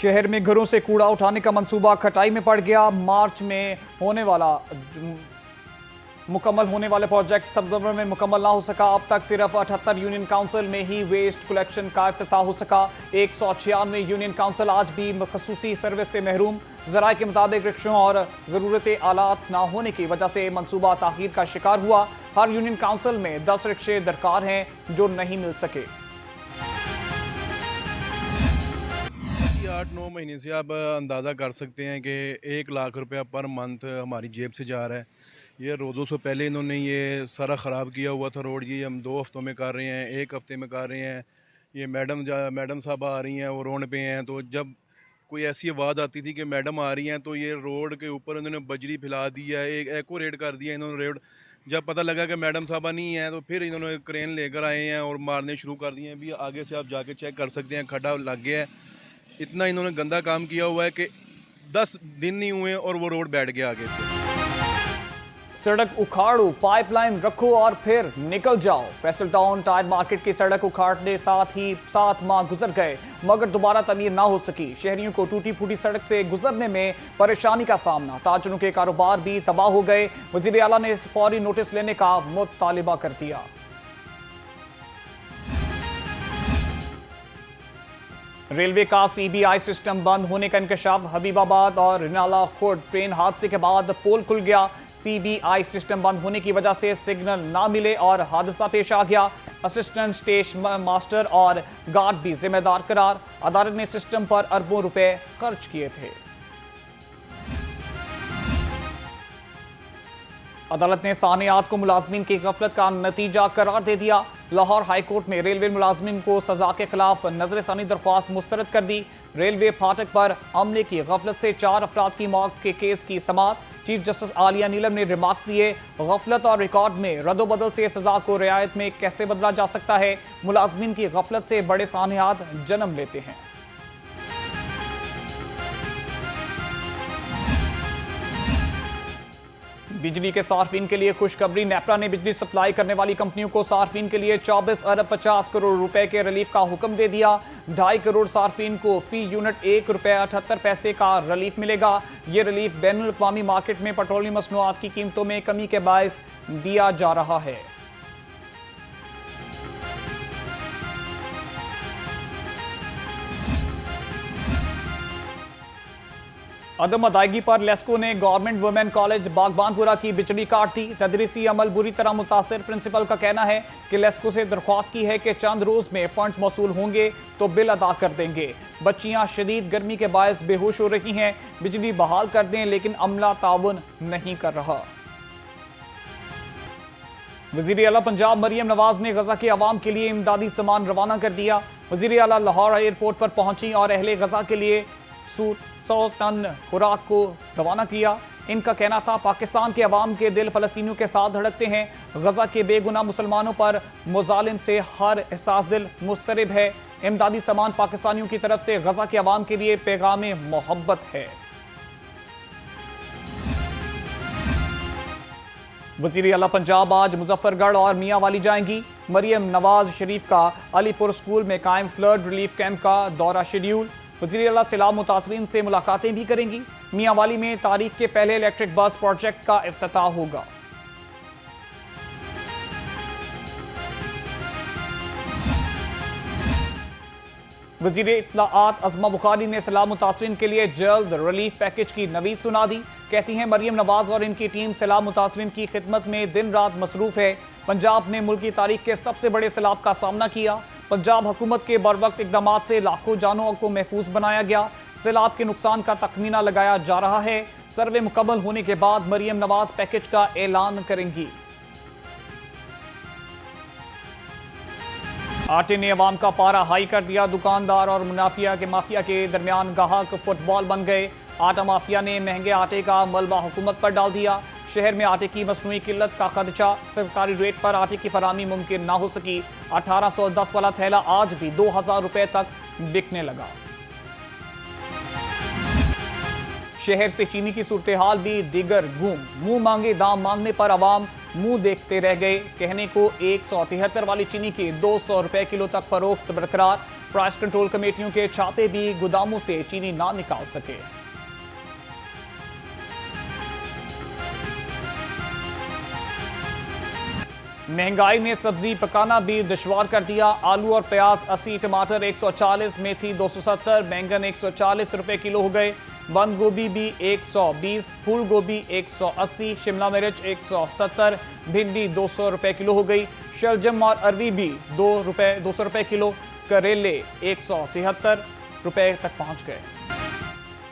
शहर में घरों से कूड़ा उठाने का मंसूबा खटाई में पड़ गया। मार्च में मुकम्मल होने वाले प्रोजेक्ट सितंबर में मुकम्मल ना हो सका। अब तक सिर्फ 78 यूनियन काउंसिल में ही वेस्ट कलेक्शन का इफ्तिताह हो सका। 196 यूनियन काउंसिल आज भी खसूसी सर्विस से महरूम। जराये के मुताबिक रिक्शों और ज़रूरत आलात ना होने की वजह से मंसूबा ताखीर का शिकार हुआ। हर यूनियन काउंसिल में 10 रिक्शे दरकार हैं जो नहीं मिल सके। 8-9 महीने से आप अंदाज़ा कर सकते हैं कि 1 लाख रुपया पर मंथ हमारी जेब से जा रहा है। ये रोज़ों से पहले इन्होंने ये सारा ख़राब किया हुआ था रोड। ये हम 2 हफ़्तों में कर रहे हैं, 1 हफ़्ते में कर रहे हैं। ये मैडम साहब आ रही हैं, वो रोड पे हैं, तो जब कोई ऐसी आवाज़ आती थी कि मैडम आ रही हैं तो ये रोड के ऊपर उन्होंने बजरी फैला दी है, एक एको रेड कर दिया इन्होंने रोड। जब पता लगा कि मैडम साहबा नहीं है तो फिर इन्होंने क्रेन लेकर आए हैं और मारने शुरू कर दिए हैं। अभी आगे से आप जाके चेक कर सकते हैं, खड्डा लग गया है। इतना इन्होंने गंदा काम किया हुआ है कि 10 दिन नहीं हुए और वो रोड बैठ गया आगे से। सड़क उखाड़ो, पाइपलाइन रखो और फिर निकल जाओ। फेस्टल टाउन टायर मार्केट की सड़क उखाड़ने साथ ही 7 माह गुजर गए मगर दोबारा तमीर ना हो सकी। शहरियों को टूटी फूटी सड़क से गुजरने में परेशानी का सामना। ताजरों के कारोबार भी तबाह हो गए। वजीर आला ने फौरी नोटिस लेने का मुतालिबा कर दिया। रेलवे का सीबीआई सिस्टम बंद होने का इंकशाफ। हबीबाबाद और रिनाला खुर्द ट्रेन हादसे के बाद पोल खुल गया। सीबीआई सिस्टम बंद होने की वजह से सिग्नल ना मिले और हादसा पेश आ गया। असिस्टेंट स्टेशन मास्टर और गार्ड भी जिम्मेदार करार। अदालत ने सिस्टम पर अरबों रुपए खर्च किए थे। अदालत ने सानियात को मुलाजमीन की गफलत का नतीजा करार दे दिया। लाहौर हाईकोर्ट ने रेलवे मुलाजमीन को सजा के खिलाफ नजरसानी दरख्वास्त मुस्तरद कर दी। रेलवे फाटक पर अमले की गफलत से 4 अफराद की मौत के केस की समाअत। चीफ जस्टिस आलिया नीलम ने रिमार्क्स दिए। गफलत और रिकॉर्ड में रद्दोबदल से सजा को रियायत में कैसे बदला जा सकता है। मुलाजमीन की गफलत से बड़े सानियात जन्म लेते हैं। बिजली के सार्फिन के लिए खुशखबरी। नेपरा ने बिजली सप्लाई करने वाली कंपनियों को सार्फिन के लिए 24 अरब 50 करोड़ रुपए के रिलीफ का हुक्म दे दिया। 2.5 करोड़ सार्फिन को फी यूनिट 1 रुपये 78 पैसे का रिलीफ मिलेगा। ये रिलीफ बैनुल अक़वामी मार्केट में पेट्रोलियम मसनूआत की कीमतों में कमी के बायस दिया जा रहा है। अदम अदायगी पर लेस्को ने गवर्नमेंट वुमेन कॉलेज बागबानपुरा की बिजली काट दी। तदरीसी अमल बुरी तरह मुतासिर। प्रिंसिपल का कहना है कि लेस्को से दरख्वास्त की है कि चंद रोज में फंड्स मौसूल होंगे तो बिल अदा कर देंगे। बच्चियां शदीद गर्मी के बायस बेहोश हो रही हैं। बिजली बहाल कर दें लेकिन अमला ताउन नहीं कर रहा। वजीर आला पंजाब मरियम नवाज ने गजा के अवाम के लिए इमदादी सामान रवाना कर दिया। वजीर आला लाहौर एयरपोर्ट पर पहुंची और अहले गजा के लिए 100 टन खुराक को रवाना किया। इनका कहना था पाकिस्तान के अवाम के दिल फलस्तीनियों के साथ धड़कते हैं। गजा के बेगुनाह मुसलमानों पर मुजालिम से हर एहसास दिल मुस्तरब है। इमदादी सामान पाकिस्तानियों की तरफ से गजा के अवाम के लिए पैगाम मोहब्बत है। वज़ीर आला पंजाब आज मुजफ्फरगढ़ और मियांवाली जाएंगी। मरियम नवाज शरीफ का अलीपुर स्कूल में कायम फ्लड रिलीफ कैंप का दौरा शेड्यूल। वज़ीर आला सैलाब मुतासरीन से मुलाकातें भी करेंगी। मियांवाली में तारीख के पहले इलेक्ट्रिक बस प्रोजेक्ट का इफ्तिताह होगा। वज़ीर इत्तलाआत अज़मा बुखारी ने सैलाब मुतासरीन के लिए जल्द रिलीफ पैकेज की नवीद सुना दी। कहती हैं मरियम नवाज और इनकी टीम सैलाब मुतासरीन की खिदमत में दिन रात मसरूफ है। पंजाब ने मुल्क की तारीख के सबसे बड़े सैलाब का सामना किया। पंजाब हुकूमत के बरवक्त इकदाम से लाखों जानों को महफूज बनाया गया। सैलाब के नुकसान का तखमीना लगाया जा रहा है। सर्वे मुकम्मल होने के बाद मरियम नवाज पैकेज का ऐलान करेंगी। आटे ने अवाम का पारा हाई कर दिया। दुकानदार और माफिया के दरमियान गाहक फुटबॉल बन गए। आटा माफिया ने महंगे आटे का मलबा हुकूमत पर डाल दिया। शहर में आटे की मसनूई किल्लत का खदशा। सरकारी रेट पर आटे की फराहमी मुमकिन ना हो सकी। 1810 वाला थैला आज भी 2000 रुपए तक बिकने लगा। शहर से चीनी की सूरत हाल भी दिगर गुम। मुंह मांगे दाम मांगने पर अवाम मुंह देखते रह गए। कहने को 173 वाली चीनी की 200 रुपए किलो तक फरोख्त बरकरार। प्राइस कंट्रोल कमेटियों के छापे भी गोदामों से चीनी ना निकाल सके। महंगाई ने सब्जी पकाना भी दुश्वार कर दिया। आलू और प्याज 80, टमाटर 140, मेथी 270, बैंगन 140 रुपए किलो हो गए। बंद गोभी भी 120, फूल गोभी 180, शिमला मिर्च 170, भिंडी 200 रुपए किलो हो गई। शलजम और अरवी भी 200 रुपए किलो। करेले 173 रुपए तक पहुंच गए।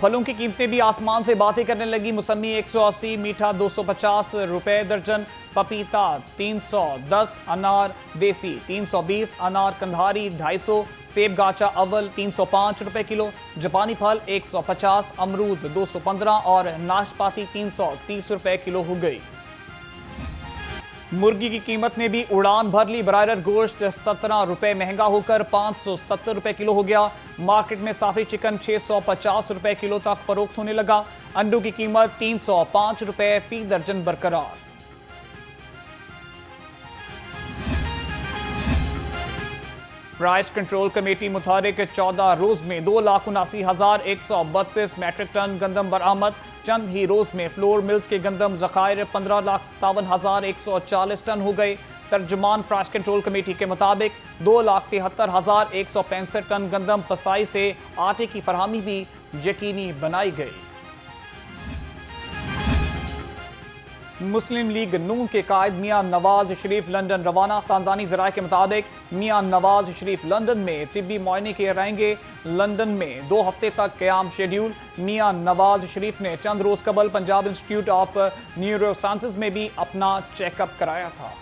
फलों की कीमतें भी आसमान से बातें करने लगी। मौसमी 180, मीठा 250 रुपए दर्जन, पपीता 310, अनार देसी 320, अनार कंधारी 250, सेब गाचा अव्वल 305 रुपए किलो, जापानी फल 150, अमरूद 215 और नाशपाती 330 रुपए किलो हो गई। मुर्गी की कीमत ने भी उड़ान भर ली। ब्रायलर गोश्त 17 रुपए महंगा होकर 570 रुपए किलो हो गया। मार्केट में साफी चिकन 650 रुपए किलो तक फरोख्त होने लगा। अंडों की कीमत 305 रुपए फी दर्जन बरकरार। प्राइस कंट्रोल कमेटी मुताबिक 14 रोज में 2,79,132 मैट्रिक टन गंदम बरामद। चंद ही रोज में फ्लोर मिल्स के गंदम जखायर 15,57,140 टन हो गए। तर्जुमान प्राइस कंट्रोल कमेटी के मुताबिक 2,73,165 टन गंदम पसाई से आटे की फरहमी भी यकीनी बनाई गई। मुस्लिम लीग नून के कायद मियां नवाज शरीफ लंदन रवाना। खानदानी जराये के मुताबिक मियां नवाज शरीफ लंदन में तिब्बी मुआयने किए रहेंगे। लंदन में 2 हफ्ते तक क़याम शेड्यूल। मियां नवाज शरीफ ने चंद रोज कबल Punjab institute of neuro sciences में भी अपना चेकअप कराया था।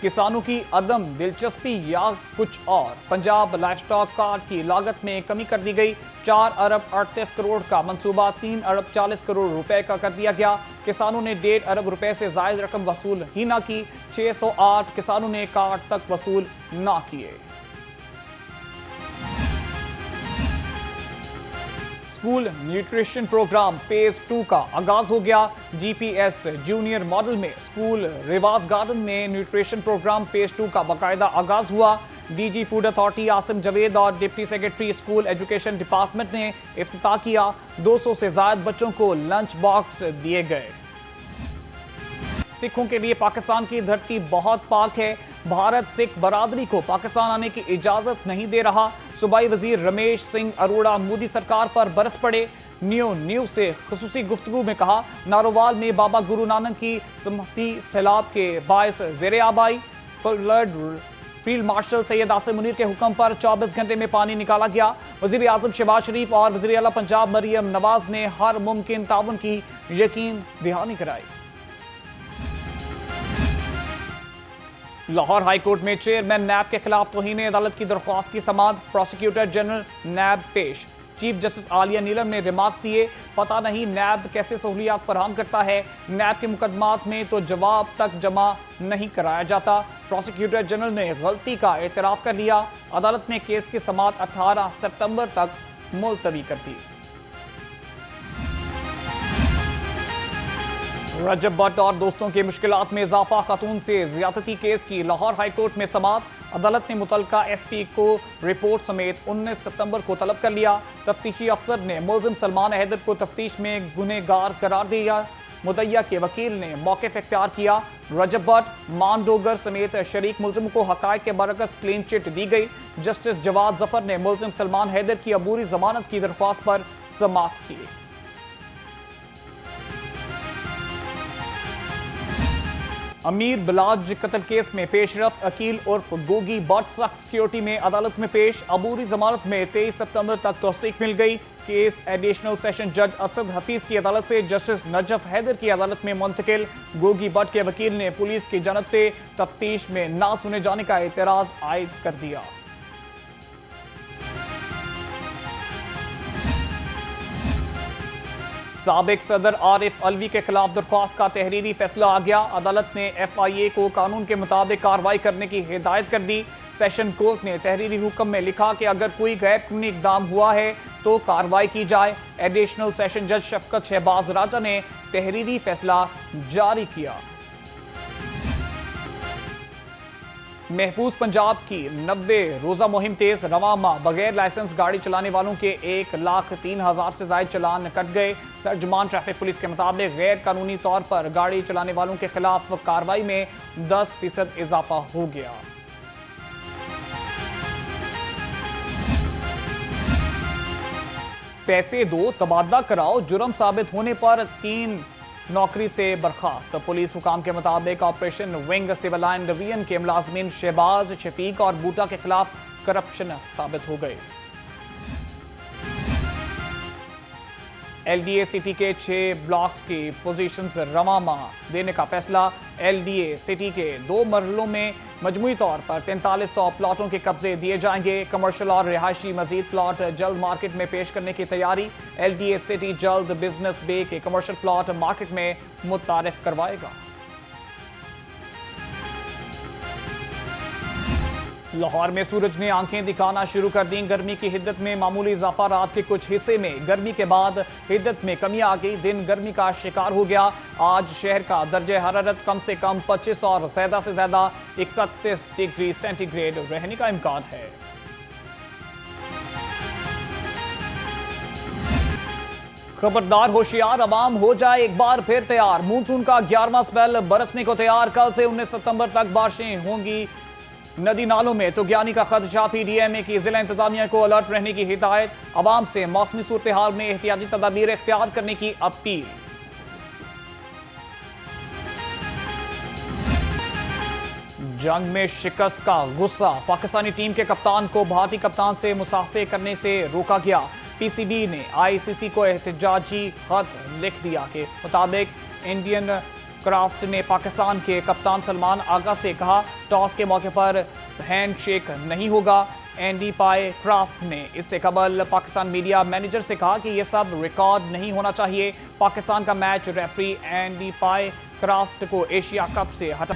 किसानों की अदम दिलचस्पी या कुछ और। पंजाब लाइवस्टॉक कार्ड की लागत में कमी कर दी गई। 4 अरब 38 करोड़ का मंसूबा 3 अरब 40 करोड़ रुपए का कर दिया गया। किसानों ने 1.5 अरब रुपए से जायद रकम वसूल ही ना की। 608 किसानों ने कार्ड तक वसूल ना किए। स्कूल न्यूट्रिशन प्रोग्राम फेज 2 का आगाज हो गया। जीपीएस जूनियर मॉडल में स्कूल रिवाज गार्डन में न्यूट्रिशन प्रोग्राम फेज 2 का बाकायदा आगाज हुआ। DG food authority Asim Javed और deputy secretary school education department ने इफ्तिताह किया। 200 से ज्यादा बच्चों को लंच बॉक्स दिए गए। सिखों के लिए पाकिस्तान की धरती बहुत पाक है। भारत सिख बरादरी को पाकिस्तान आने की इजाजत नहीं दे रहा। सूबाई वजीर रमेश सिंह अरोड़ा मोदी सरकार पर बरस पड़े। न्यूज से खुसूसी गुफ्तगू में कहा, नारोवाल में बाबा गुरु नानक की समाधि सैलाब के बायस ज़ेर-ए-आब आई। फील्ड मार्शल सैयद आसिम मुनीर के हुक्म पर 24 घंटे में पानी निकाला गया। वजीर आजम शहबाज शरीफ और वजीर आला पंजाब मरियम नवाज ने हर मुमकिन ताउन की यकीन दहानी कराई। लाहौर हाईकोर्ट में चेयरमैन नैब के खिलाफ तौहीन अदालत की दरख्वास्त की समाअत। प्रोसिक्यूटर जनरल नैब पेश। चीफ जस्टिस आलिया नीलम ने रिमार्क दिए, पता नहीं नैब कैसे सहूलियात फराहम करता है। नैब के मुकदमात में तो जवाब तक जमा नहीं कराया जाता। प्रोसिक्यूटर जनरल ने गलती का एतराफ कर लिया। अदालत ने केस की समाअत 18 सितंबर तक मुलतवी कर दी। रजब भट्ट और दोस्तों की मुश्किलात में इजाफा। खातून से ज्यादती केस की लाहौर हाईकोर्ट में समाअत। अदालत ने मुतलका एसपी को रिपोर्ट समेत 19 सितंबर को तलब कर लिया। तफ्तीशी अफसर ने मुलजिम सलमान हैदर को तफ्तीश में गुनहगार करार दिया। मुद्दइया के वकील ने मौक़िफ़ इख्तियार किया। रजब भट्ट, मान डोगर समेत शरीक मुलजिम को हक़ाइक़ के बरअक्स क्लीन चिट दी गई। जस्टिस जवाद जफर ने मुलजिम सलमान हैदर की अबूरी जमानत की दरख्वास्त पर समाअत की। अमीर बिलाज कत्ल केस में पेशरफ्त। अकील उर्फ गोगी भट्ट सख्त सिक्योरिटी में अदालत में पेश। अबूरी जमानत में 23 सितंबर तक तौसीक मिल गई। केस एडिशनल सेशन जज असद हफीज की अदालत से जस्टिस नजफ हैदर की अदालत में मुंतकिल। गोगी भट्ट के वकील ने पुलिस की जानब से तफ्तीश में ना सुने जाने का एतराज आयद कर दिया। साबिक सदर आरिफ अलवी के खिलाफ दरख्वास्त का तहरीरी फैसला आ गया। अदालत ने FIA को कानून के मुताबिक कार्रवाई करने की हिदायत कर दी। सेशन कोर्ट ने तहरीरी हुक्म में लिखा कि अगर कोई गैर कानूनी इकदाम हुआ है तो कार्रवाई की जाए। एडिशनल सेशन जज शफकत शहबाज राजा ने तहरीरी फैसला जारी किया। महफूज पंजाब की 90 रोजा मुहिम तेज। रवां माह बगैर लाइसेंस गाड़ी चलाने वालों के 1,03,000 से ज्यादा चालान कट गए। तर्जुमान ट्रैफिक पुलिस के मुताबिक गैर कानूनी तौर पर गाड़ी चलाने वालों के खिलाफ कार्रवाई में 10% इजाफा हो गया। पैसे दो तबादला कराओ, जुर्म साबित होने पर 3 नौकरी से बर्खास्त। पुलिस हुकाम के मुताबिक operation wing civil line division के मुलाजमीन शहबाज, शफीक और बूटा के खिलाफ करप्शन साबित हो गए। एलडीए सिटी के 6 ब्लॉक्स की पोजीशंस रवां माह देने का फैसला। एलडीए सिटी के 2 मरहलों में मजमूई तौर पर 4300 प्लॉटों के कब्जे दिए जाएंगे। कमर्शियल और रिहायशी मजीद प्लॉट जल्द मार्केट में पेश करने की तैयारी। एलडीए सिटी जल्द बिजनेस बे के कमर्शियल प्लॉट मार्केट में मुतारिफ करवाएगा। लाहौर में सूरज ने आंखें दिखाना शुरू कर दी। गर्मी की हिद्दत में मामूली इजाफा। रात के कुछ हिस्से में गर्मी के बाद हिद्दत में कमी आ गई। दिन गर्मी का शिकार हो गया। आज शहर का दर्जे हरारत कम से कम 25 और ज्यादा से ज्यादा 31 डिग्री सेंटीग्रेड रहने का इम्कान है। खबरदार होशियार, अवाम हो जाए एक बार फिर तैयार। मानसून का 11वां स्पेल बरसने को तैयार। कल से 19 सितंबर तक बारिशें होंगी। नदी नालों में तो ज्ञानी का खदशा। पीडीएमए की जिला इंतजामिया को अलर्ट रहने की हिदायत। अवाम से मौसमी सूरत हाल में एहतियाती तदाबीर इख्तियार करने की अपील। जंग में शिकस्त का गुस्सा। पाकिस्तानी टीम के कप्तान को भारतीय कप्तान से मुसाफे करने से रोका गया। पीसीबी ने आईसीसी को एहतजाजी खत लिख दिया के मुताबिक इंडियन क्राफ्ट ने पाकिस्तान के कप्तान सलमान आगा से कहा टॉस के मौके पर हैंडशेक नहीं होगा। एंडी पाए क्राफ्ट ने इससे कबल पाकिस्तान मीडिया मैनेजर से कहा कि यह सब रिकॉर्ड नहीं होना चाहिए। पाकिस्तान का मैच रेफरी एंडी पाए क्राफ्ट को एशिया कप से हटा